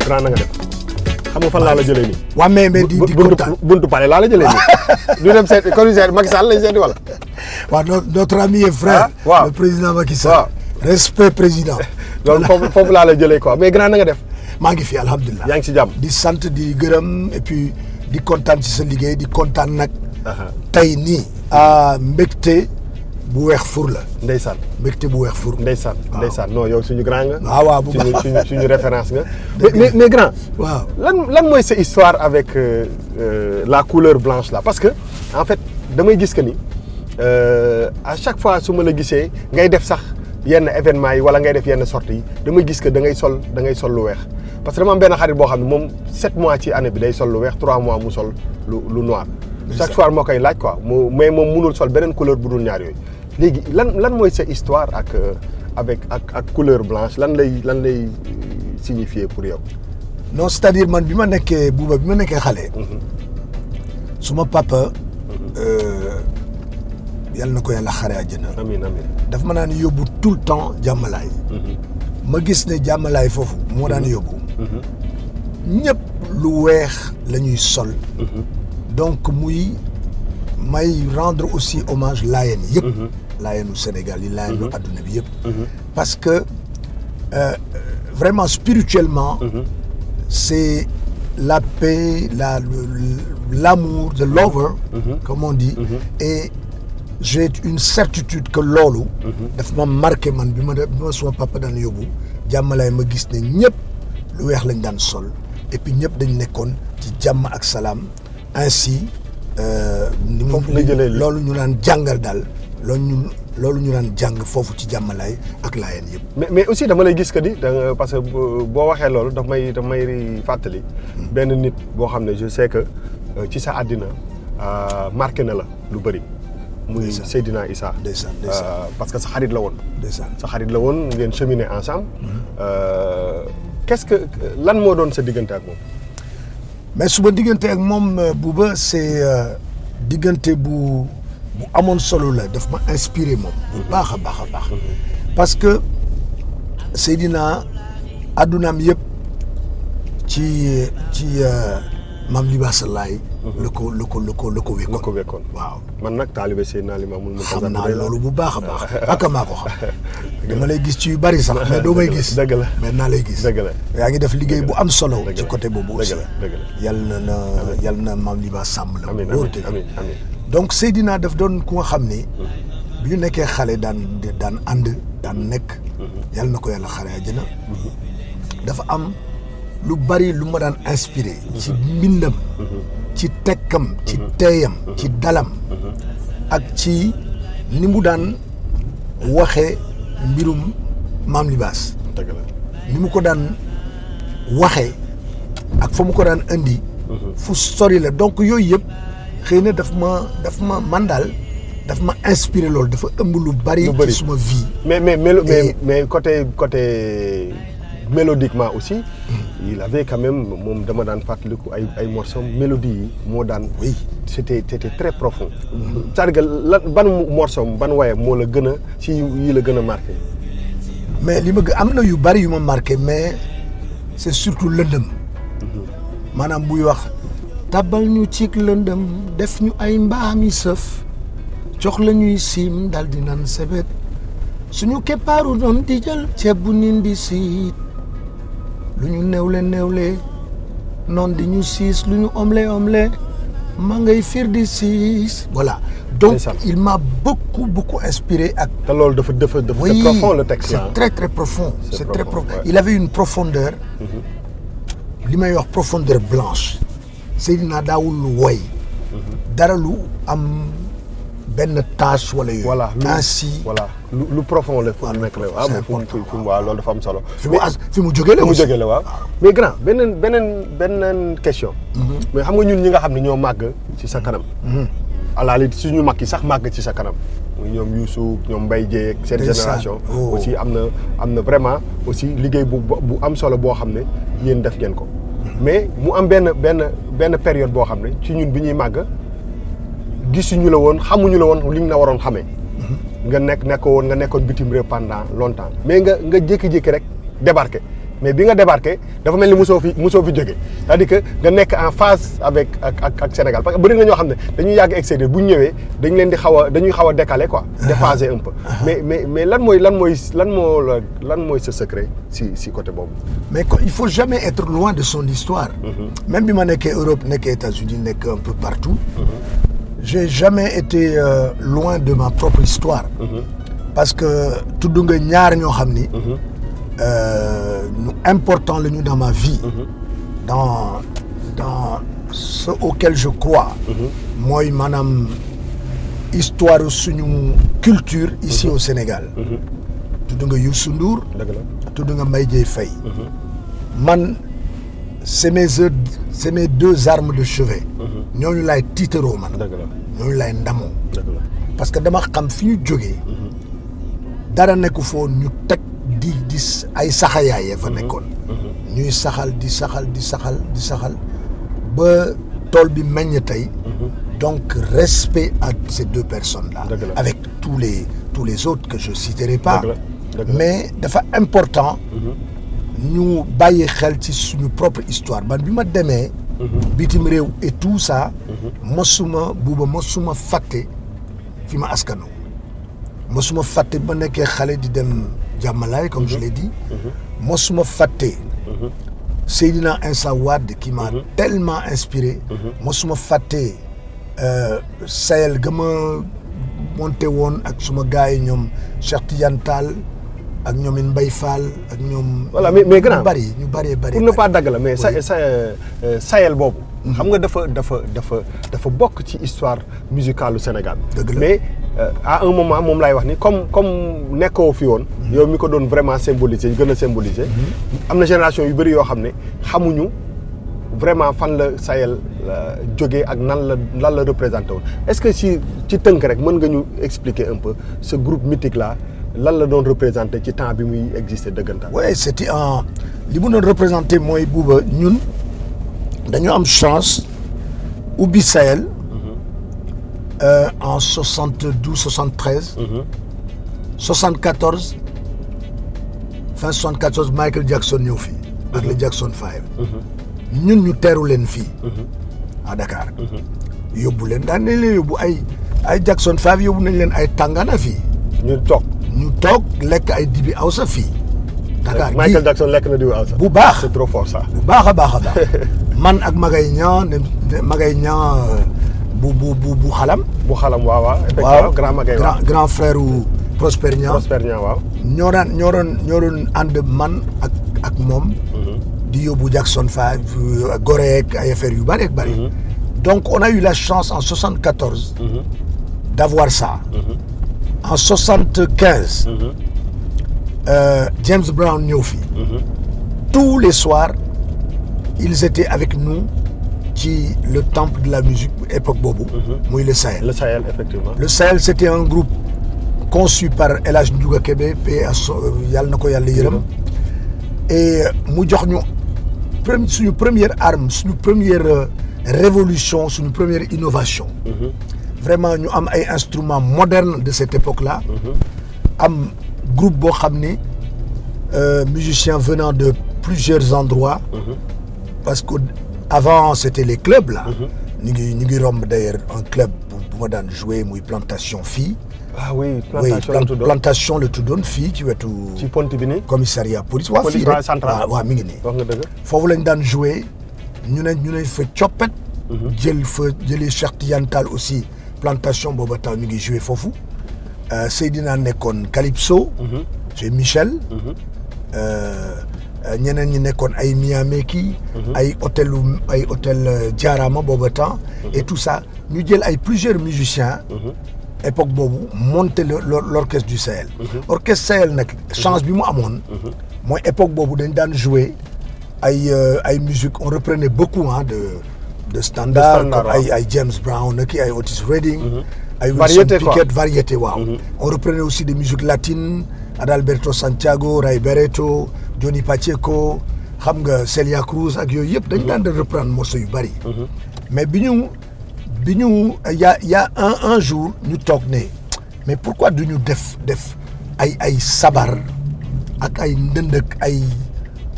grand na nga def xam nga fan laa la jëlee nii. waaw mais di kontaan buntu pare laa la jëlee nii. ñu dem seeti commissaire Macky Sall lañ seeti wala. waaw notre ami et frère. waaw le président Macky Sall. respect président. loolu foofu laa la jëlee quoi mais grand na nga def. maa ngi fi alhamdulilah. yaa ngi si jàmm. di sant di gërëm et puis di kontaan ci sa liggéey di kontaan nag. tey nii. mbégte bu weex fur la. ndeysaan mbégte bu weex fur. ndeysaan ndeysaan non yow suñu grand nga. waaw bu baax suñu référence nga. mais grand. waaw lan mooy sa histoire avec la couleur blanche là parce que en fait damay gis que ni à chaque fois su ma la gisee ngay def sax yenn événements yi wala ngay def yenn sorties yi damay gis que da ngay sol lu weex parce que dama am benn xarit boo xam ne moom 7 mois ci année bi day sol lu weex 3 mois mu sol lu noir. chaque fois moo koy laaj quoi mais moom mënul sol beneen couleur bu dul ñaar yooyu. léegi lan mooy sa histoire ak couleur blanche lan lay signifier pour yow. non c'est-à-dire man bi ma nekkee xale. suma papa. yal na ko yàlla xare àjjana. amiin amiin. daf ma naan yóbbu tout le temps jàmmalaay. ma gis ne jàmmalaay foofu moo daan yóbbu. ñëpp lu weex la ñuy sol. donc may rendre aussi hommage laayeen yëpp. laayeenu Sénégal yi laayeenu adduna bi yëpp. parce que vraiment spirituellement. c'est la paix l'amour the lover. comme on dit. et j'ai une certitude que loolu. daf ma marqué man bi ma suma papa daan yóbbu jàmmalaay ma gis ne ñëpp lu weex lañ daan sol et puis ñëpp dañ nekkoon ci jàmm ak salaam ainsi. loolu ñu naan jàngal daal loolu ñu naan jàng foofu ci jàmmalaay ak laayeen yëpp. mais aussi dama lay gis que ni parce que boo waxee loolu daf may fàttali. benn nit boo xam ne je sais que ci sa àddina marqué na la lu bëri. muy Seydina Issa. ndeysaan parce que sa xarit la woon. ndeysaan sa xarit la woon ngeen cheminer ensemble. qu'est-ce que lan moo doon sa diggante ak moom. mais su ma diggante ak moom Bouba c'est diggante bu amoon solo la daf ma inspiré moom. bu baax a baax parce que Seydina addunaam yëpp ci Maam Libaas Laay la ko wékkoon. waaw man nag taalibe Seydina Limaamul Muntaza xam naa loolu bu baax a baax ak maa ko xam. dama lay gis ci yu bari sax mais doo may gis. dëgg la mais naa lay gis. dëgg la yaa ngi def liggéey bu am solo. ci côté boobu aussi. dëgg la yal na Maam Libaas sàmm la. amiin amiin donc Seydina daf doon ku nga xam ni. bi ñu nekkee xale daan ànd daan nekk. yal na ko yàlla xare àjjana. dafa am lu bari lu ma daan inspiré. ci mbindam. ci tekkam ci teeyam. ci dalam. ak ci ni mu daan waxee mbirum Maam Libaas. dëgg la ni mu ko daan waxee ak fa mu ko daan indi. fu sori la donc yooyu yëpp xëy na daf ma man daal daf ma inspiré loolu dafa ëmb lu bari. ci suma vie. mais côté mélodiquement aussi. il avait quand même moom dama daan fàttaliku ay morceaux mélodie yi moo daan. oui c'était très profond. c'est-à-dire que ban morceau ban waye moo la gën a ci yi la gën a marqué. mais li ma am na yu bari yu ma marqué mais c'est surtout lëndëm. maanaam buy wax. tabal ñu cig lëndëm def ñu ay mbaami sëf jox la ñuy siim dal di naan sebet suñu keppaaru doon di jël ceeb bu nin di siit lu ñu néewle noon di ñu siis lu ñu omle ma ngay fiir di siis voilà donc il m'a beaucoup inspiré ak te loolu dafa c'est profond le texte c'est très profond c'est très profond il avait une profondeur li may wax profondeur blanche Seydina daawul woy dara lu am benn tâche wala yooyu. voilà ainsi. voilà lu profond la. waaw nekk la waaw loolu dafa am solo. fi mu jógee la waaw. mais grand beneen question. mais xam nga ñun ñi nga xam ne ñoo màgg ci sa kanam. à la limite suñu mag yi sax màgg ci sa kanam. muy ñoom Youssou ñoom Mbaye Dièye ak seen génération. aussi am na vraiment aussi liggéey bu am solo boo xam ne yéen def ngeen ko. mais mu am benn période boo xam ne ci ñun bi ñuy màgg gisuñu la woon xamuñu la woon li ñu la waroon xamee. nga nekkoon bitim réew pendant longtemps mais nga jékki-jékki rek débarqué mais bi nga débarqué dafa mel ni mosoo fi jógee c'est-à-dire que nga nekk en phase avec ak Sénégal parce que bëri na ñoo xam ne dañuy yàgg extérieur bu ñu ñëwee dañu leen di dañuy xaw a décaler quoi. déphasé un peu. mais lan mooy ce secret si côté boobu. mais il faut jamais être loin de son histoire. Même bi ma nekkee Europe nekkee États-Unis nekk un peu partout. J'ai jamais été loin de ma propre histoire. Parce que tudd nga ñaar ñoo xam ni. Important la ñu dans ma vie. dans ce auquel je crois. mooy maanaam histoire suñu culture ici au Sénégal. tudd nga Youssou Ndour. tudd nga Mbaye Dièye Faye. man c'est mes deux armes de chevet. ñooñu laay tiitaroo man. ñooñu laay ndamoo. parce que dama xam fi ñu jógee. dara nekku foon ñu teg di ay saxayaay fa nekkoon. ñuy saxal di saxal ba tool bi meññ tey. donc respect à ces deux personnes là. avec tous les autres que je citerai pas. mais dafa important. ñu bàyyi xel ci suñu propre histoire man bi ma demee. bitim réew et tout ça. mosuma fàtte fi ma askano. mosuma fàtte ba nekkee xale di dem jàmmalaay comme je l'ai dit. mosuma fàtte. Seydina Insa Wade qui m'a tellement inspiré. mosuma fàtte Sahel ga ma monté woon ak suma gars yi ñoom Cheikh Tidiane Tall ak ñoom Mbaye Fall ak ñoom. voilà mais grand ñu bari pour ne pas dagg la mais Sahel boobu. xam nga dafa bokk ci histoire musicale du Sénégal. mais à un moment moom laay wax ni comme nekkoo fi woon. yow mi ko doon vraiment symboliser gën a symboliser. am na génération yu bëri yoo xam ne xamuñu vraiment fan la Sahel jógee ak lan la représenté woon est-ce que ci tënk rek mën nga ñu expliquer un peu ce groupe mythique là lan la doon représenté ci temps bi muy exister dëggantaan. oui c'était li mu doon représenté mooy buuba ñun dañu am chance ubbi Sahel. En 72 73. 74 fin 74 Michael Jackson ñëw fii. ak le Jackson 5. ñun ñu teeru leen fii. à Dakar. yóbbu leen daan nañ leen yóbbu ay Jackson 5 yóbbu nañ leen ay tàngana fii. ñu toog lekk ay dibi awsa fii. Dakar Michael Jackson lekk na dibi awsa. bu baax c'est trop fort ça. bu baax a baax man ak Magay Ñaan bu xalam. bu xalam waaw. effectivement grand Magay waaw grand frère Prosper Niang. waaw. ñoo doon ànd man ak moom. di yóbbu Jackson 5 Gorée ak ay affaires yu bari ak bari. donc on a eu la chance en 74. d'avoir ça. en 75. James Brown ñëw fi. tous les soirs ils étaient avec nous. ci le temple de la musique époque boobu. muy le Sahel. le Sahel effectivement. le Sahel c'était un groupe conçu par El Hadj Ndiouga Kébé yàlla na ko yàlla yërëm. et mu jox ñu suñu première arme suñu première révolution suñu première innovation. vraiment ñu am ay instruments modernes de cette époque-là. am groupe boo xam ni musiciens venant de plusieurs endroits. parce que avant c'était les clubs là. ñu ngi romb d'ailleurs un club bu ma daan jouer muy plantation fii. ah oui plantation la tuddoon fii ci wetu. ci pont bi nii. commissariat police waa fii rek waaw mi ngi nii. wax nga dëgg. foofu lañ daan jouer ñu ne fa coppet. jëlee Cheikh Tidiane Tall aussi plantation booba temps ñu ngi jouer foofu. Seydina nekkoon Calypso. j'ai Michel. ñeneen ñi nekkoon ay Miami kii. ay hôtel Diarama booba temps. et tout ça ñu jël ay plusieurs musiciens. époque boobu monter l'orchestre du Sahel. orchestre Sahel nag chance bi mu amoon. mooy époque boobu dañ daan jouer ay musique on reprenait beaucoup de standard comme ay James Brown kii ay Otis Redding. ay Wilson Pickett variété waaw. on reprenait aussi des musiques latines Adalberto Santiago Ray Barretto Johnny Pacheco xam nga Celia Cruz ak yooyu yëpp dañ daan reprendre morceaux yu bari. mais bi ñu y a un jour ñu toog ne mais pourquoi du ñu def ay sabar ak ay ndënd ak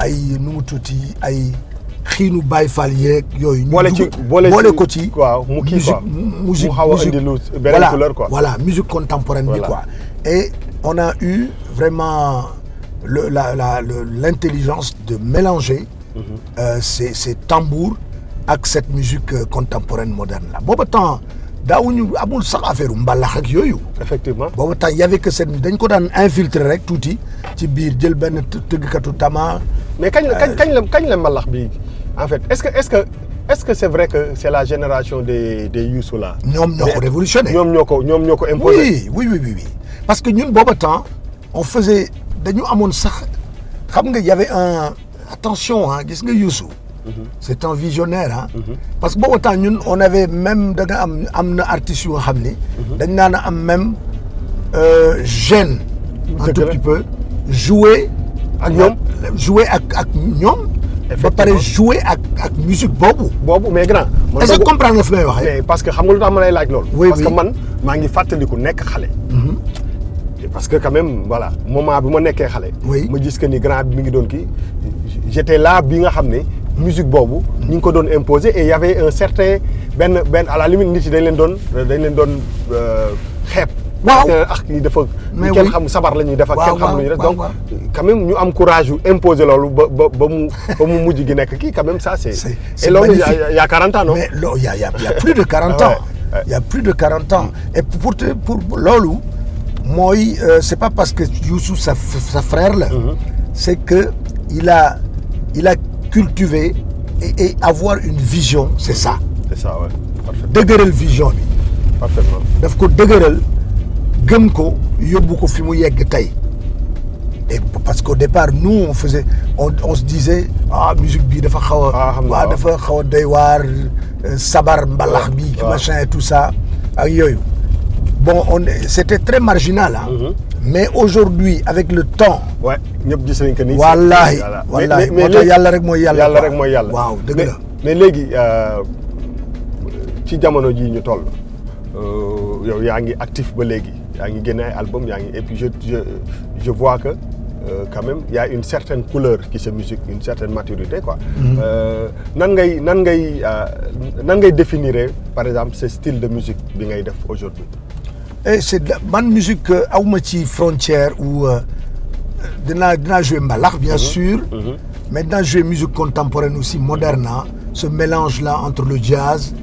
ay nu mu tuuti ay xiinu Baay Faal yeeg yooyu. boole ko ci. waaw mu kii quoi musique mu xaw a indi lu beneen couleur quoi. voilà musique contemporaine bi quoi. et on a eu vraiment l'intelligence de mélanger ces tambours ak cette musique contemporaine moderne là booba temps daawuñu amul sax affaire mbalax ak yooyu. effectivement booba temps y avait que cette dañ ko daan infiltrer rek tuuti ci biir jël benn tëggkatu tama. mais kañ la mbalax bi en fait est-ce que c'est vrai que c'est la génération des Youssou là. ñoom ñoo ko révolutionné. ñoom ñoo ko imposé. oui parce que ñun booba temps on faisait dañu amoon sax xam nga y avait un attention gis nga Youssou. c'est un visionnaire parce que boobu temps ñun on avait même da nga am na artistes yu nga xam ni. dañ naan am même gêne. un tout petit peu jouer ak ñoom ak ñoom. ba pare jouer ak musique boobu. mais grand. est-ce que comprendre nga fi may waxee. mais parce que xam nga lu tax ma lay laaj loolu. oui parce que man maa ngi fàttaliku nekk xale. parce que quand même voilà moment bi ma nekkee xale. ma gis que ni grand bi mi ngi doon kii j'étais là bi nga xam ne. musique boobu ñu ngi ko doon imposer et il y avait un certain benn à la limite nit yi dañ leen doon xeeb. waaw ak yi dafa. mais kenn xam sabar la ñuy def ak kenn xam lu ñuy def donc quand même ñu am courage yu imposer loolu ba mu mujj gi nekk kii quand même ça c'est et loolu il y a 40 ans non. mais loolu il y a plus de 40 ans. il y a plus de 40 ans et pour loolu mooy c'est pas parce que Youssou sa frère la. c'est que il a cultiver et avoir une vision c'est ça. c'est ça ouais parfaitement. dëgëral vision bi. parfaitement daf ko dëgëral gëm ko yóbbu ko fi mu yegg tey et parce qu'au départ nous on se disait musique bi dafa xaw a. dafa xaw a doy waar sabar mbalax bi. machin et tout ça ak yooyu. bon c'était très marginal mais aujourd'hui avec le temps. ouais ñëpp gis nañ que ni. wallaahi moo tax yàlla rek mooy yàlla. yàlla rek mooy yàlla. waaw dëgg la mais léegi ci jamono jii ñu toll yow yaa ngi actif ba léegi yaa ngi génne ay album yaa ngi et puis je vois que quand même il y a une certaine couleur qui se musique une certaine maturité quoi. nan ngay définir par exemple ce style de musique bi ngay def aujourd'hui. et c'est man musique awma ci frontière ou dinaa jouer mbalax bien sûr. mais dinaa jouer musique contemporaine aussi moderne ce mélange là entre le jazz.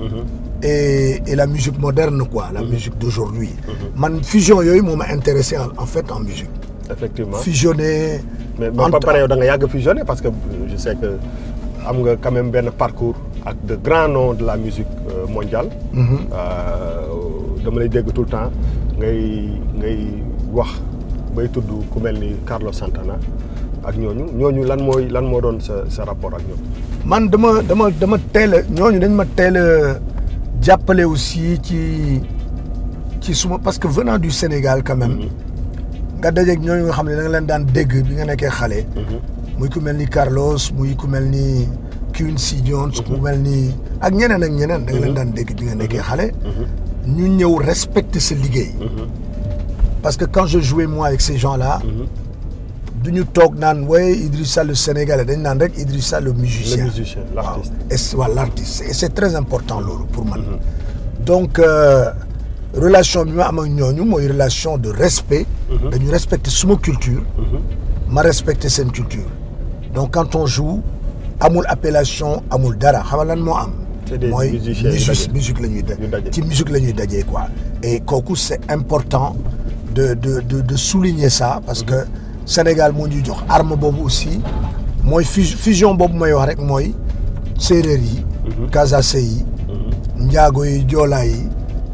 et la musique moderne quoi la musique d'aujourd'hui. man fusion yooyu moo ma intéressé en fait en musique. effectivement fusionner. mais ba pare yow da nga yàgg fusionner parce que je sais que am nga quand même benn parcours ak de grands noms de la musique mondiale. dama lay dégg tout le temps ngay wax bay tudd ku mel ni Carlos Santana ak ñooñu lan moo doon sa rapport ak ñoom. man dama teel a ñooñu dañ ma teel a jàppale aussi ci suma parce que venant du Sénégal quand même. nga dajeeg ñooñu nga xam ne da nga leen daan dégg bi nga nekkee xale. muy ku mel ni Carlos muy ku mel ni Quincy Jones. ku mel ni ak ñeneen da nga leen daan dégg bi nga nekkee xale. ñu ñëw respecter sa liggéey. parce que quand je jouais moi avec ces gens-là. du ñu toog naan waaye Idrissa le Sénégalais dañ naan rek Idrissa le musicien. le musicien l'artiste. waaw l'artiste et c'est très important loolu pour man. donc relation bi ma am ak ñooñu mooy relation de respect. dañu respecter suma culture. ma respecter seen culture. donc quand on joue amul appellation amul dara xam nga lan moo am. mooy musique la ñuy ci musique la ñuy dajee quoi. et kooku c'est important de souligner ça parce que Sénégal moo ñuy jox arme boobu aussi mooy fusion boobu may wax rek mooy séeréer yi. Casace yi. njaago yi joolaa yi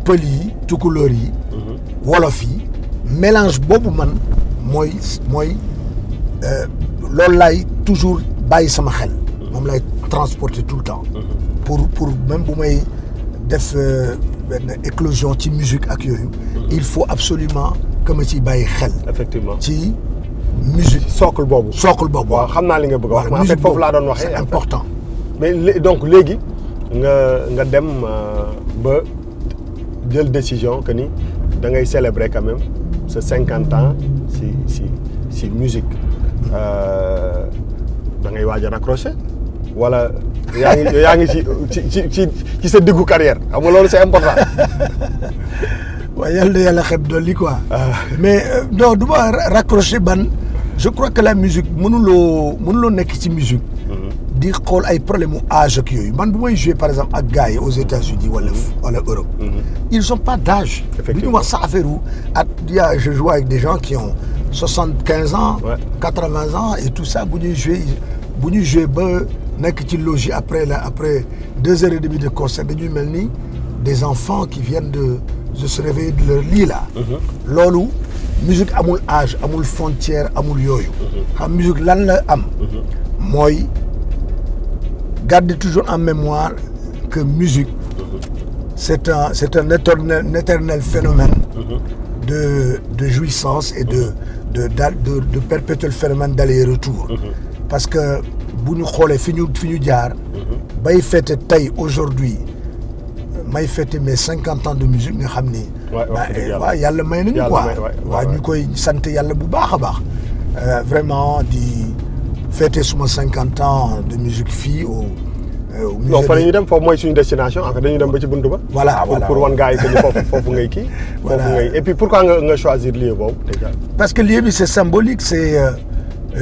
pël yi tukulóor yi. wolof yi mélange boobu man mooy loolu laay toujours bàyyi sama xel. moom lay transporter tout le temps. pour même bu may def benn éclosion ci musique ak yooyu. il faut absolument que ma ciy bàyyi xel. effectivement ci musique. socle boobu. waaw xam naa li nga bëgg a wax. en fait foofu laa doon waxee. c'est important. mais donc léegi nga dem ba jël décision que ni da ngay célébrer quand même ce 50 ans si musique da ngay waaj a raccroché wala yaa ngi ci sa diggu carrière xam nga loolu c'est important. waaw yàlla xeb dolli quoi. mais non du ma raccroché ban je crois que la musique mënuloo nekk ci musique. di xool ay problème mu âge ak yooyu man bu may jouer par exemple ak gars yi aux États-Unis wala Europe. ils ont pas d'âge. du ñu wax sax affaire wu je joue avec des gens qui ont 75 ans. 80 ans et tout ça bu ñuy jouer ba nekk ci logis après 2h30 de concert dañuy mel ni des enfants qui viennent de se réveiller de leur lit là. loolu musique amul âge amul frontière amul yooyu. xam musique lan la am. mooy garder toujours en mémoire que musique c'est un éternel phénomène de jouissance et de perpétuel phénomène d'aller-retour. parce que bu ñu xoolee fi ñu jaar. bay fêter tey aujourd'hui may fêter mes 50 ans de musique nga xam ni. waaw yàlla may nañu quoi. waaw ñu koy sant yàlla bu baax a baax. vraiment di fêter suma 50 ans de musique fii au non fa la ñuy dem foofu mooy suñu destination en fait dañuy dem ba ci buntu ba. voilà pour wan gars yi que ni foofu ngay kii. foofu ngay et puis pourquoi nga choisir lieu boobu déjà. parce que lieu bi c'est symbolique c'est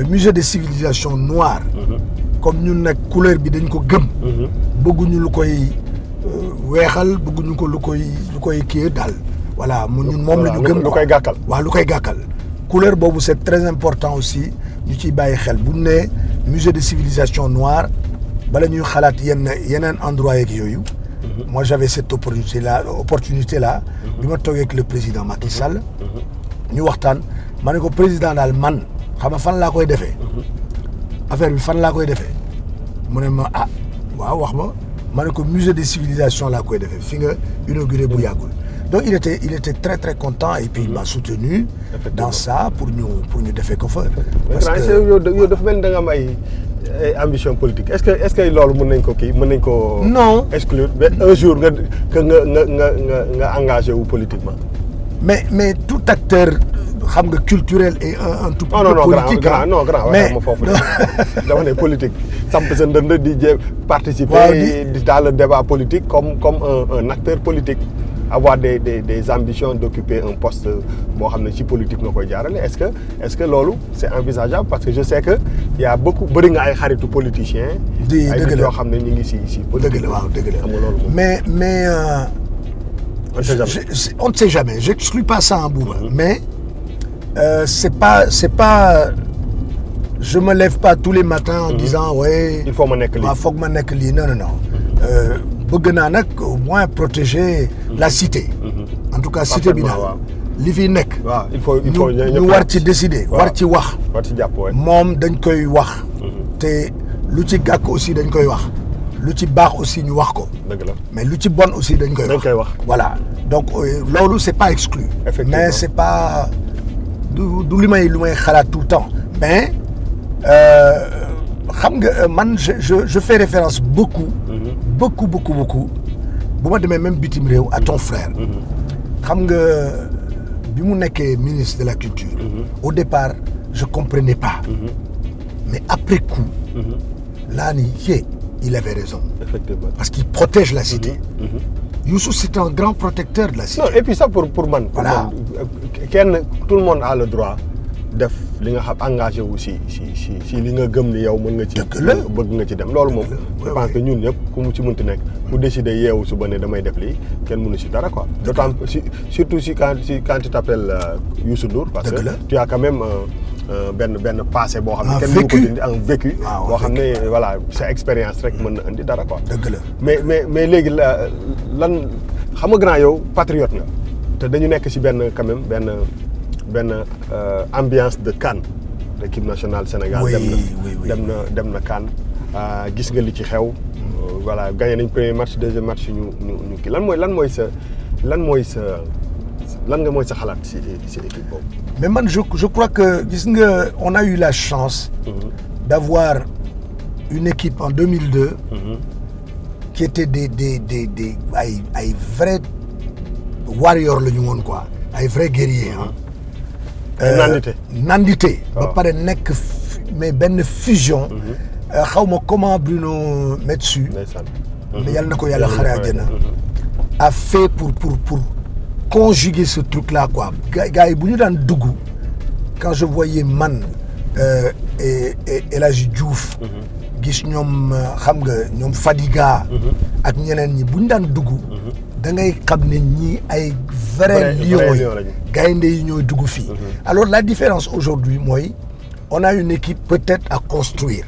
musée des civilisations noires. comme ñun nag couleur bi dañ ko gëm. bëgguñu lu koy weexal bëgguñu ko lu koy kii daal. voilà ñun moom la ñu gëm lu koy gàkkal. waaw lu koy gàkkal. couleur boobu c'est très important aussi ñu ciy bàyyi xel bu ñu nee musée des civilisations noires bala ñuy xalaat yeneen endroit yeeg yooyu. moi j'avais cette opportunité là. bi ma toogee ak le président Macky Sall. ñu waxtaan ma ne ko président daal man xam nga fan laa koy defee. affaire bi fan laa koy defee mu ne ma waaw wax ma ne ko musée des civilisations laa koy defee fi nga inauguré bu yàggul. donc il était très très content et puis il m'a soutenu dans ça pour ñu defee ko fa. parce que yow dafa mel ni da nga am ay ambition politique est-ce que loolu mën nañ ko. non exclure ba un jour nga engagé wu politiquement. mais tout acteur xam nga culturel et un tout peu politique. grand mais ma foofu dama ne politique samp sa ndënd di participer dans le débat politique comme un acteur politique. avoir des ambitions d'occuper un poste boo xam ne ci politique nga koy jaarale est-ce que loolu c'est envisageable parce que je sais que y a bëri nga ay xaritu politiciens. ay nit yoo xam ne ñu ngi ci politique. dëgg la waaw dëgg la xam nga loolu moom. mais on ne sait jamais j'exclus pas ça en Bouba. mais c'est pas je me lève pas tous les matins en disant ouais. il faut ma nekk lii waaw foog ma nekk lii non. bëgg naa nag au moins protéger la cité. en tout cas cité bi daal li fi nekk. waaw il faut ñu war ci décider. war ci wax. war ci jàpp moom dañ koy wax. te lu ci gàkk aussi dañ koy wax. lu ci baax aussi ñu wax ko. dëgg la mais lu ci bon aussi dañ koy wax. voilà donc loolu c'est pas exclu. mais c'est pas du lu may xalaat tout le temps. mais xam nga man je fais référence beaucoup. beaucoup bu ma demee même bitim réew à ton frère. xam nga bi mu nekkee ministre de la culture. au départ je comprenais pas. mais après coup. laa ni il avait raison. Effectivement. Parce qu'il protège la cité. Youssou c'est un grand protecteur de la cité. Non, et puis ça pour man. Voilà. Tout le monde a le droit def li nga xam engagé wu si li nga gëm ni yow mën nga ci. bëgg nga ci dem loolu moom. je pense que ñun ñëpp ku mu ci mënti nekk. ku décider yeewu suba ne damay def lii kenn mënu si dara quoi. d'autant surtout quand tu t'appelles Youssou Ndour. parce que tu as quand même benn passé boo xam ne kenn mënu ko dindi un vécu. boo xam ne voilà sa expérience rek mën na indi dara quoi. dëgg la mais léegi lan xam nga grand yow patriote nga te dañu nekk si benn quand même benn ambiance de CAN l'équipe nationale Sénégal. dem na CAN gis nga li ci xew. voilà gagné nañ premier match deuxième match ñu kii lan mooy sa xalaat si équipe boobu. mais man je crois que gis nga on a eu la chance. d'avoir une équipe en 2002. qui était des ay vrais warriors la ñu woon quoi ay vrais guerriers nandité ba pare nekk mais benn fusion. xaw ma comment Bruno Metsu ndeysaan. mais yàlla na ko yàlla xare àjjana a fait pour conjuguer ce truc là quoi gars yi bu ñu daan dugg quand je voyais man et El Hadji Diouf gis ñoom xam nga ñoom Fadiga ak ñeneen ñi bu ñu daan dugg da ngay xam ne ñii ay vrai lion yi gaynde yi ñooy dugg fii alors la différence aujourd'hui mooy on a une équipe peut-être à construire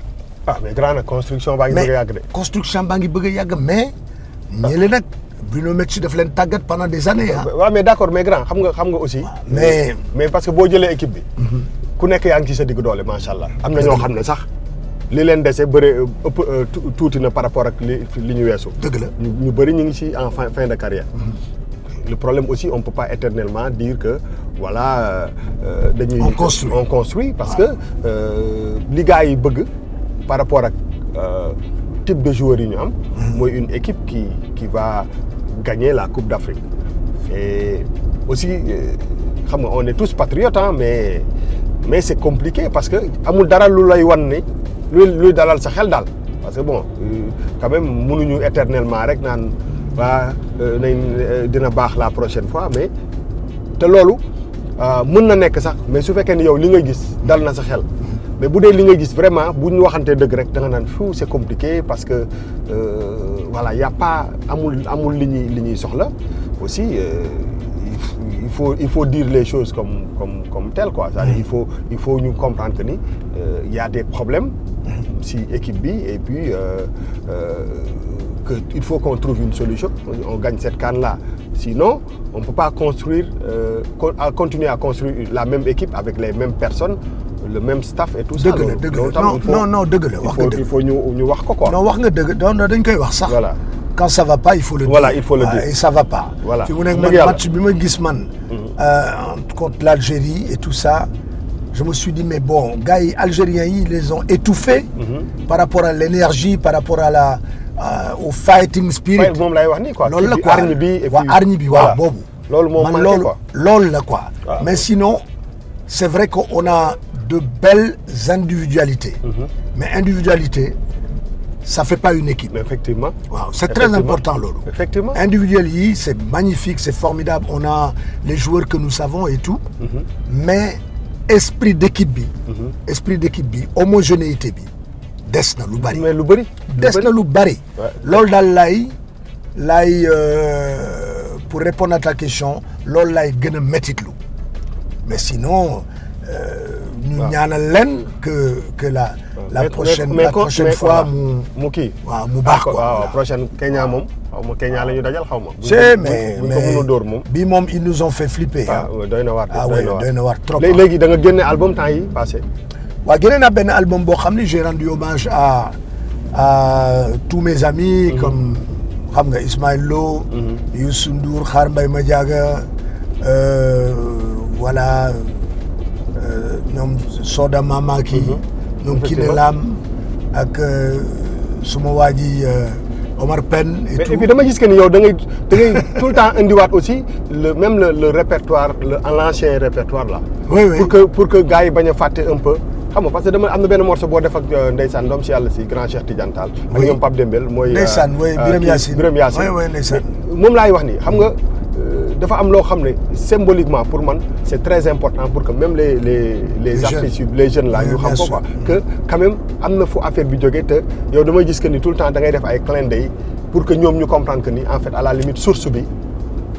ah mais grand nag construction baa ngi bëgg a yàgg de. construction baa ngi bëgg a yàgg mais ñële nag Bruno Metsu daf leen tàggat pendant des années ah. waaw mais d'accord mais grand xam nga aussi. mais parce que boo jëlee équipe bi. ku nekk yaa ngi ci sa digg doole macha allah. am na ñoo xam ne sax li leen dese bëre ëpp tuuti na par rapport ak li ñu weesu. dëgg la ñu bëri ñu ngi ci en fin de carrière. Le problème aussi on peut pas éternellement dire que voilà dañuy. on construit parce que li gars yi bëgg par rapport ak type de joueurs yi ñu am. mooy une équipe qui va gagner la Coupe d'Afrique et aussi xam nga on est tous patriotes hein, mais c'est compliqué parce que amul dara lu lay wan ni luy dalal sa xel daal parce que bon quand même mënuñu éternellement rek naan waa nañ dina baax la prochaine fois mais te loolu mën na nekk sax mais su fekkee ni yow li ngay gis dal na sa xel mais bu dee li ngay gis vraiment bu ñu waxantee dëgg rek da nga naan fou c'est compliqué parce que voilà y a pas amul li ñuy soxla aussi il faut dire les choses comme tel quoi c'est-à-dire il faut ñu comprendre que ni y a des problèmes si équipe bi et puis que il faut qu'on trouve une solution on gagne cette CAN là sinon on peut pas construire continuer à construire la même équipe avec les mêmes personnes le même staff et tout ça. dëgg la non dëgg la wax nga dëgg il faut ñu wax ko quoi. non wax nga dëgg dañ koy wax sax. voilà quand ça va pas il faut le dire. voilà il faut le dire et ça va pas. voilà fi mu nekk man match bi ma gis man. contre l'Algérie et tout ça. je me suis dit mais bon gars yi algériens yi ils les ont étouffés. par rapport à l'énergie par rapport à la au fighting spirit. moom lay wax nii quoi. loolu la quoi arñi bi et puis arñi bi waaw boobu. loolu moo manqué quoi loolu la quoi. mais sinon c'est vrai qu'on a de belles individualités. mais individualité ça fait pas une équipe. Mais effectivement. waaw c'est très important loolu. effectivement individuel yi c'est magnifique c'est formidable on a les joueurs que nous savons et tout. mais esprit d'équipe bi. esprit d'équipe bi homogénéité bi des na lu bari. mais lu bari. des na lu bari. loolu daal laay pour répondre à ta question loolu laay gën a métitlu mais sinon. ñu ñaanal leen que la prochaine fois mu kii. waaw mu baax quoi waaw prochaine Kenya moom xaw ma Kenya la ñu dajal xaw ma. c'est mais buñ ko mën a dóor moom. bii moom ils nous ont fait flipper. doy na waar doy na waar trop. léegi da nga génne album temps yi passé. waaw génne naa benn album boo xam ne j'ai rendu hommage à tous mes amis. comme xam nga Ismaël Lo. Youssou Ndour Xaar Mbaye Madiaga voilà. ñoom Soda Mamaki ñoom Kiné Lam ak suma waa ji Omar Pène et tout. Et puis dama gis que ni yow da ngay tout le temps indiwaat aussi le répertoire l'ancien répertoire là. oui pour que gars yi bañ a fàtte un peu xam nga parce que dama am na benn morceau boo def ak ndeysaan doom si yàlla si grand Cheikh Tidiane Tall. ak ñoom Pape Dembel mooy. ndeysaan oui Birame Yacine oui ndeysaan moom laay wax nii xam nga. dafa am loo xam ne symboliquement pour man c'est très important pour que même les artistes les jeunes là ñu xam ko quoi que quand même am na fu affaire bi jógee te yow damay gis que ni tout le temps da ngay def ay clin d'œil pour que ñoom ñu comprendre que ni en fait à la limite source bi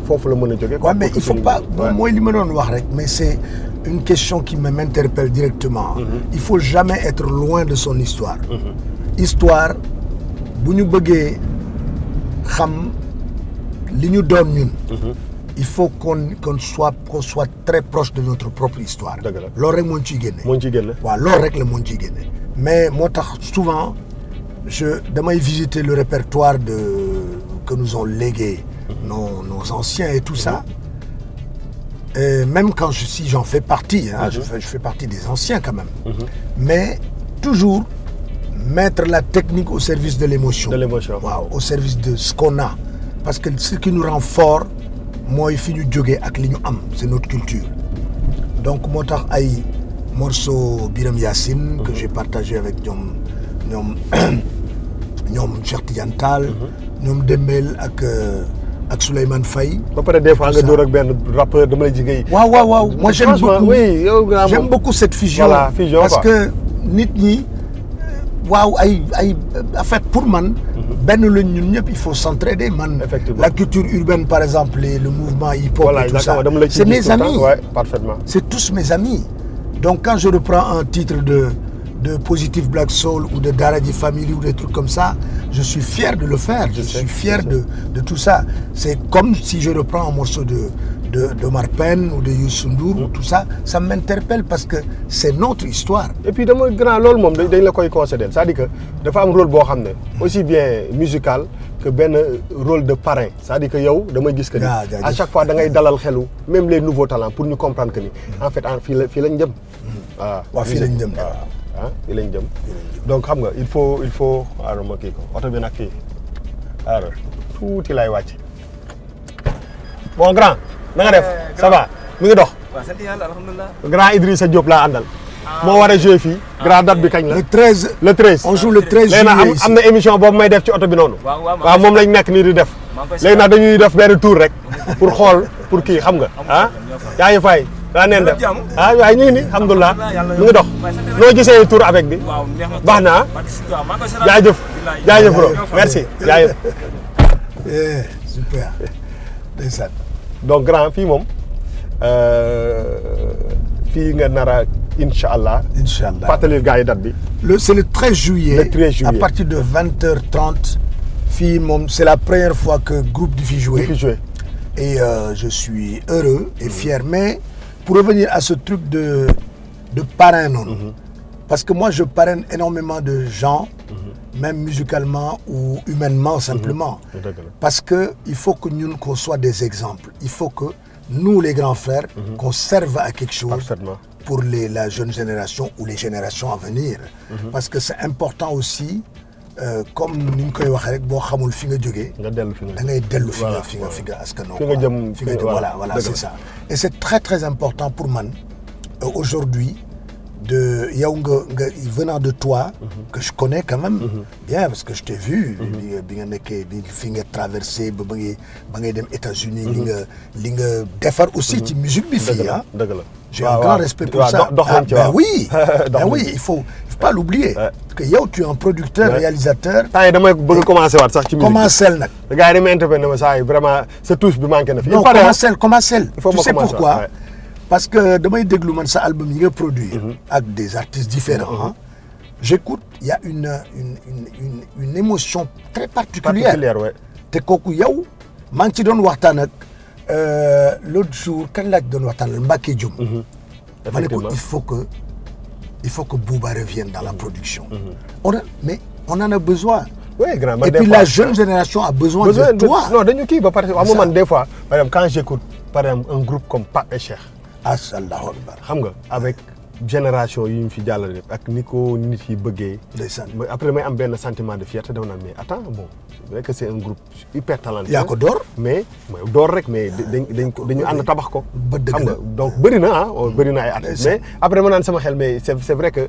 foofu la mën a jógee. waaw mais il faut pas mooy li ma doon wax rek mais c'est une question qui m'interpelle directement. il faut jamais être loin de son histoire. histoire bu ñu bëggee xam li ñu doon ñun. il faut qu'on soit très proche de notre propre histoire. dëgg la loolu rek moo ñu ciy génne. waaw loolu rek la moo ñu ciy génne. mais moo tax souvent damay visiter le répertoire que nous ont légué nos anciens et tout ça. Et même quand si j'en fais partie je fais partie des anciens quand même. mais toujours mettre la technique au service de l'émotion. waaw au service de ce qu'on a parce que ce qui nous rend fort. mooy fi ñu jógee ak li ñu am c'est notre culture donc moo tax ay morceau Birame Yacine que j'ai partagé avec ñoom ñoom Cheikh Tidiane Tall. ñoom Dembel ak Souleymane Faye. ba pare des fois nga dóor ak benn rappeur dama lay jigéen. waaw moi j'aime beaucoup oui j'aime beaucoup cette fusion. Voilà, fusion parce quoi. que nit ñi waaw ay en fait pour man. benn lañ ñun ñëpp il faut s'entraider man. Effectivement. La culture urbaine par exemple le mouvement hip-hop voilà et tout ça dama la ci c'est gis mes tout le temps. amis. Ouais, parfaitement. C'est tous mes amis. Donc quand je reprends un titre de Positive Black Soul ou de Daradi Family ou des trucs comme ça, je suis fier de le faire. Je suis fier de tout ça. C'est comme si je reprends un morceau d'Omar Pène ou de Youssou Ndour ou tout ça, ça m'interpelle parce que c'est notre histoire. Et puis dama grand loolu moom dañ la koy concéder c'est-à-dire que dafa am rôle boo xam ne aussi bien musical que benn rôle de parrain c'est-à-dire que yow damay gis que ni à chaque fois da ngay dalal xelu même les nouveaux talents pour ñu comprendre que ni en fait fii lañ jëm. waaw fii lañ jëm fii lañ jëm donc xam nga il faut xaaral ma kii ko oto bi nag kii xaaral tuuti lay wàcc bon grand na nga def ça va mi ngi dox. waaw sant yàlla alhamdulilah. grand Idrissa Diop laa àndal. moo war a jouer fii. grand date bi kañ la. Le 13. le 13. On joue le 13 léegi nag juillet am na émission boobu may def ci oto bi noonu. waaw moom lañ nekk nii di def. léegi nag dañuy def benn tour rek pour xool pour kii xam nga ah. yaa ngi fay. daa neen def waaye ñu ngi nii alhamdulilah mu ngi dox. noo gisee tour avec bi. baax na ah. jaajëf bro merci jaajëf. Super. Ndeysaan. donc grand fii moom fii nga nar a incha allah. fàttali gars yi date bi. C'est le 13 juillet. Le 13 juillet. À partir de 20h30 fii moom c'est la première fois que groupe di fi jouer. Et je suis heureux et fier. Mais pour revenir à ce truc de parrain noonu. Parce que moi je parraine énormément de gens. Même musicalement ou humainement simplement. Parce que il faut que ñun qu'on soit des exemples. Il faut que nous les grands frères qu'on serve à quelque chose pour la jeune génération ou les générations à venir. Parce que c'est important aussi comme ni ñu koy waxee rek boo xamul fi nga jógee da ngay dellu fi nga askanoo voilà c'est ça. Et c'est très très important pour man aujourd'hui de yow nga venant de toi que je connais quand même bien parce que je t'ai vu bi nga nekkee bi fi nga traversé ba ngay dem États-Unis li nga defar aussi ci musique bi fii ah j'ai un grand respect pour ça oui il faut pas l'oublier que yow tu es un producteur réalisateur temps yi damay bëgg commencer waat sax ci musique commencel nag gars yi damay interpellé ma saa yi vraiment sa touche bi manqué na fi non commencel tu sais pourquoi parce que damay déglu man sa album yi nga produire ak des artistes différents j'écoute il y a une émotion très particulière te kooku yow maa ngi ci doon waxtaan ak l'autre jour kan laa ci doon waxtaan Mbacké Dioum ma ne ko il faut que Booba revienne dans la production mais on en a besoin et puis la jeune génération a besoin de toi non dañu kii ba pare am man des fois par exemple quand j'écoute par exemple un groupe comme Pape et Cheikh Allahu akbar xam nga avec génération yi ñu fi jàllale ak ni ko nit yi bëggee. ndeysaan après may am benn sentiment de fierté dama naan mais attends bon c'est vrai que c'est un groupe hyper talentueux. yaa ko door mais mooy door rek mais dañu ànd tabax ko. ba dëgg xam nga donc bëri na bëri na ay artistes mais après ma naan sama xel mais c'est vrai que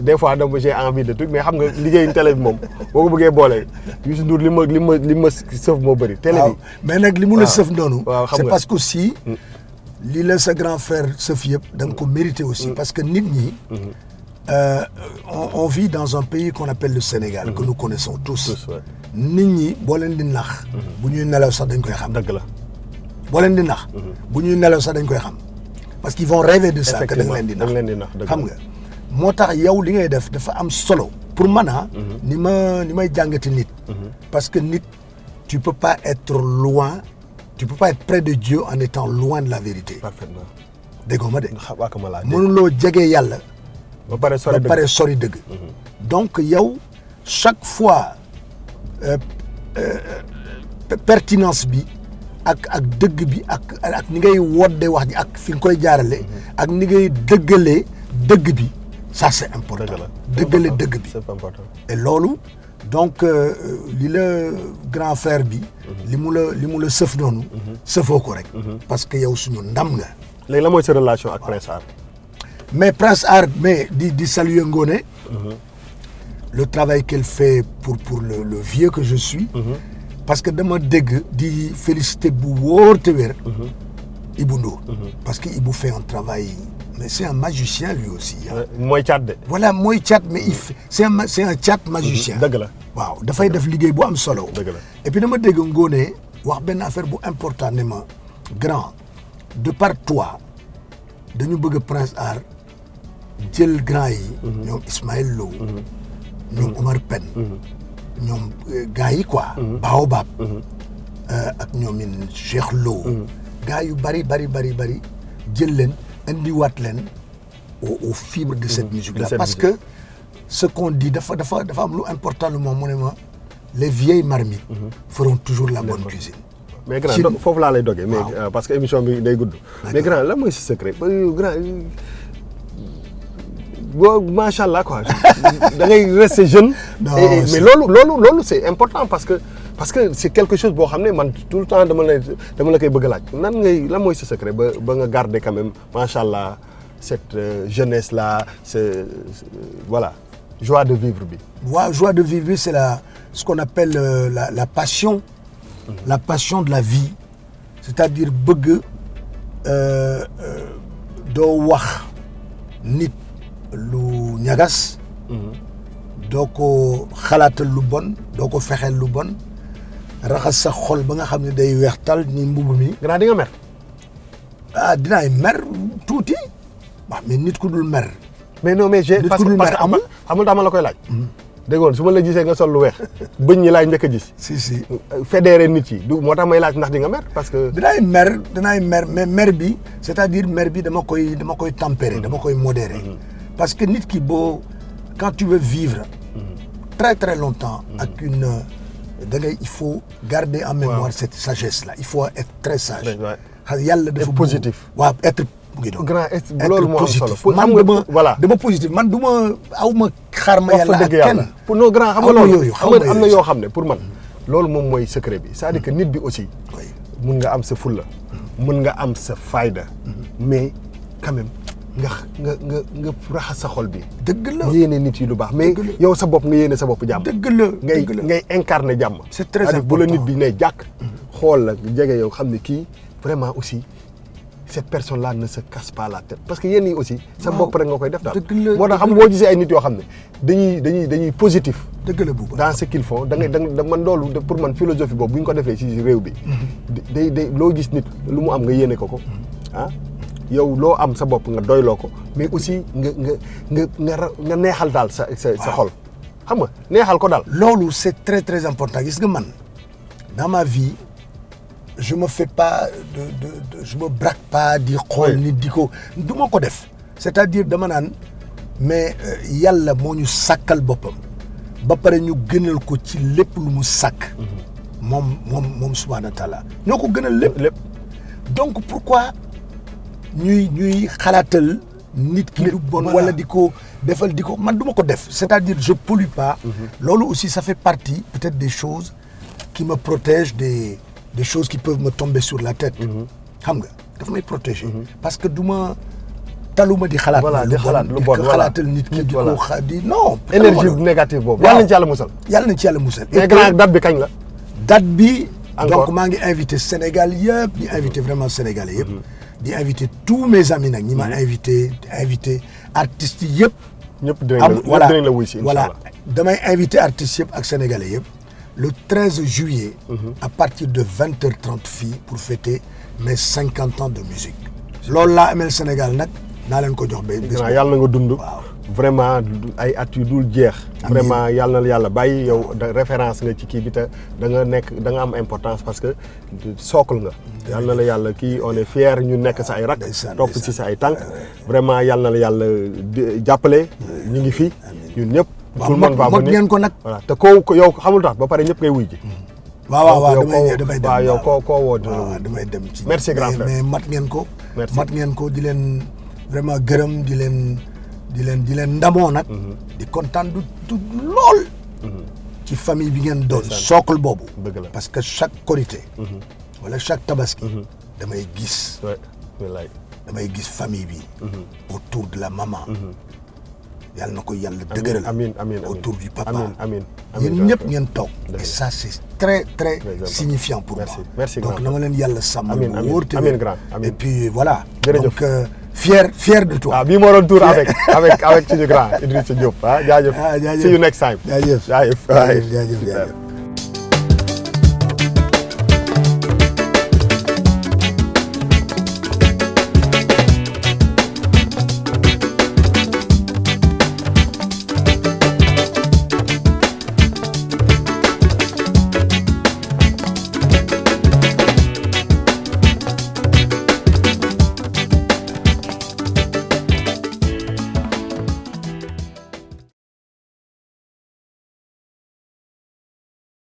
des fois donc j'ai envie de truc mais xam nga liggéeyu télé bi moom boo ko bëggee boole Youssou Ndour li ma sëf moo bëri. télé bi mais nag li mu la sëf noonu. c'est parce que aussi. li la sa grand frère sëf yëpp da nga ko mérité aussi parce que nit ñi on vit dans un pays qu'on appelle le Sénégal que nous connaissons tous nit ñi boo leen di nax bu ñuy nelaw sax dañ koy xam dëgg la boo leen di nax bu ñuy nelaw sax dañ koy xam parce qu'ils vont rêver de ça que da nga leen di nax xam nga moo tax yow li ngay def dafa am solo pour man ni may jàngati nit parce que nit tu peux pas être loin. Tu peux pas être près de Dieu en étant loin de la vérité. Parfaitement. déggoo ma de. waaw mënuloo jege yàlla. ba pare sori dëgg. donc yow chaque fois pertinence bi ak dëgg bi ak ni ngay wodde wax ji ak fi nga koy jaarale. ak ni ngay dëggalee dëgg bi ça c'est important. dëggale dëgg bi. c'est important. et loolu. donc li la grand frère bi li mu la sëf noonu sëfoo ko rek parce que yow suñu ndam nga léegi la mooy sa relation ak Prince Art mais Prince Art mais di saluer Ngoné le travail qu'elle fait pour le vieux que je suis. Parce que dama dégg di féliciter bu wóor te wér Ibou Ndour. Parce que Ibou fait un travail mais c'est un magicien lui aussi. mooy caat de. Voilà mooy caat mais c'est un caat magicien. dëgg la waaw dafay def liggéey bu am solo. dëgg la et puis dama dégg Ngoné wax benn affaire bu important ne ma grand de par toi dañu bëgg Prince Art jël grand yi. ñoom Ismaël Lo. ñoom Omar Pène. ñoom gars yi quoi. Baobab. ak ñoom it Cheikh Lo. gars yu bari jël leen indiwaat leen au fibre de cette musique là. Parce que ce qu'on dit dafa am lu important lu moom mu ne ma les vieilles marmites. feront toujours la bonne cuisine. mais grand foofu laa lay dogee. mais parce que émission bi day gudd. mais grand lan mooy si secret grand boo macha allah quoi da ngay rester jeune. mais loolu c'est important parce que c'est quelque chose boo xam ne man tout le temps dama la koy bëgg a laaj lan mooy sa secret ba nga garder quand même macha allah cette jeunesse là voilà joie de vivre bi. waaw joie de vivre bi c'est ce qu'on appelle la passion. La passion de la vie, c'est-à-dire bëgg doo wax nit lu ñagas. doo ko xalaatal lu bon doo ko fexeel lu bon raxas sa xol ba nga xam ne day weextal ni mbubb mi. gannaaw di nga mer. dinaay mer tuuti waaw mais nit ku dul mer. mais non mais parce que amul dama la koy laaj. dégg nga su ma la gisee nga sol lu weex bëñ ñi laay njëkk a gis. si. fédéré nit yi du moo tax may laaj ndax di nga mer parce que. dinaay mer mais mer bi c'est-à-dire mer bi dama koy tempérer dama koy modérer. parce que nit ki boo quand tu veux vivre. très très longtemps. ak il faut garder en mémoire cette sagesse là il faut être très sage. xam yàlla dafa positif. waaw être. grand loolu moo am solo man dama positif man du ma aw ma xaar ma yàlla ak kenn. pour nos grands xam nga loolu am na yoo xam ne pour man loolu moom mooy secret bi c'est-à-dire que nit bi aussi mun nga am sa fulla mun nga am sa fayda mais quand même nga raxas sa xol bi. dëgg la yéene nit yi lu baax mais yow sa bopp nga yéene sa bopp jàmm. dëgg la ngay incarner jàmm. c'est très important bu la nit bi ne jàkk xool la jege yow xam ne kii vraiment aussi. cette personne là ne se casse pas la tête parce que yéen yi aussi. sa bopp rek nga koy def daal. moo tax xam boo gisee ay nit yoo xam ne dañuy positif. dëgg la bu dans ce qu'ils font da man loolu pour man philosophie boobu bu ñu ko defee ci réew bi. day loo gis nit lu mu am nga yéene ko yow loo am sa bopp nga doyloo ko mais aussi nga neexal daal sa xol. xam nga neexal ko daal. loolu c'est très très important gis nga man dans ma vie. je me fais pas je me braque pas di xool nit di ko du ma ko def c'est-à-dire dama naan mais yàlla moo ñu sàkkal boppam ba pare ñu gënal ko ci lépp lu mu sàkk moom subhaanahu wa taala ñoo ko gënal lépp donc pourquoi ñuy xalaatal nit ki lu bon wala di ko defal di ko man du ma ko def c'est-à-dire je pollue pas loolu aussi ça fait partie peut-être des choses qui me protègent des choses qui peuvent me tomber sur la tête. xam nga daf may protéger. parce que taluma di xalaat. voilà di xalaat lu bon xalaatal nit ki di ko non. énergie négative boobu. yàlla nañ ci yàlla musal. yàlla nañ ci yàlla musal. mais grand date bi kañ la. date bi. encore donc maa ngi invité Sénégal yëpp di invité vraiment Sénégalais yëpp. di invité tous mes amis nag ñi ma invité artistes yëpp. ñëpp dinañ la wuy si incha allah. damay invité artistes yëpp ak Sénégalais yëpp. le 13 juillet, à partir de 20h30 fii pour fêter mes 50 ans de musique. loolu laa amee Sénégal nag naa leen ko jox ba. yàlla na nga dund. vraiment ay at yu dul jeex. vraiment yàlla na yàlla bàyyi yow référence nga ci kii bi te da nga am importance parce que socle nga. yàlla na la yàlla kii on est fier ñu nekk sa ay rak. topp ci sa ay tànk. vraiment yàlla na la yàlla jàppale. ñu ngi fi ñun ñëpp. tout le monde va venir ngeen ko nag. voilà te koo yow xamul tax ba pare ñëpp ngay wuy ji. waaw damay dem waaw yow koo woo dina la wuy. damay dem ci. merci grand frère mais mat ngeen ko. merci mat ngeen ko di leen vraiment gërëm di leen ndamoo nag. di kontaan du lool. ci famille bi ngeen doon. socle boobu. dëgg la parce que chaque Korité. wala chaque Tabaski. damay gis. wallaay damay gis famille bi. autour de la maman. yàlla na ko yàlla dëgëral amiin autour du papa amiin yéen ñëpp ngeen toog et ça c'est très très signifiant pour moi merci donc na ma leen yàlla sàmmal amiin bu wóor te amiin grand et puis voilà jërëjëf. donc fier de toi bii moo doon tour avec suñu grand Idrissa Diop jaajëf see you next time jaajëf jaajëf jaajëf